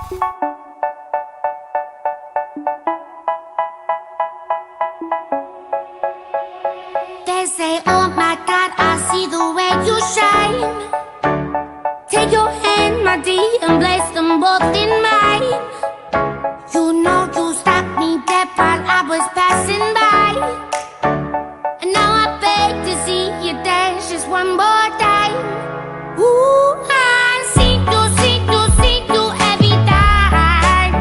They say, oh my God, I see the way you shine. Take your hand, my dear, and place them both in mine. You know you stopped me dead while I was passing by. And now I beg to see you dance just one more time. Ooh, I see you every time.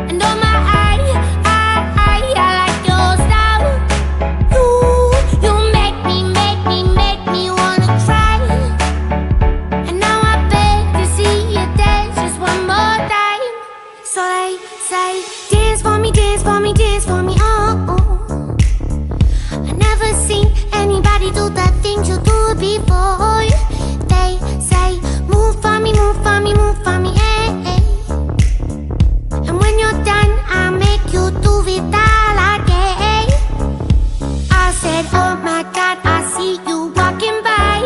And oh my, I like your style. You make me wanna cry. And now I beg to see you dance just one more time. So they say, dance for me, dance for me, dance for me, oh. I never seen anybody do the things you do before. They say, move for me, move for me, move for me, eh, eh. And when you're done, I'll make you do it all again. I said, oh my God, I see you walking by.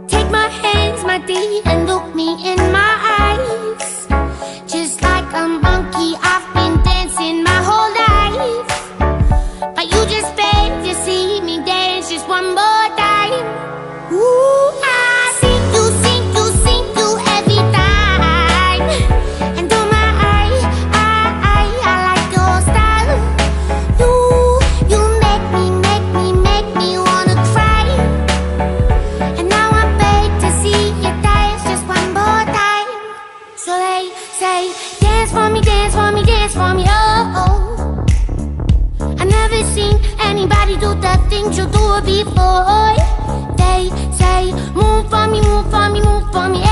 Take my hands, my dear, and look me in my eyes. Just like a monkey, I've been dancing my whole life. But you just beg to see me dance just one more time. Ooh, I see you every time. And oh my, I like your style. You make me wanna cry. And now I beg to see you dance just one more time. So they say, dance for me, dance for me, dance for me, oh. I never seen anybody do the things you do before. They say, move for me, move for me, move for me.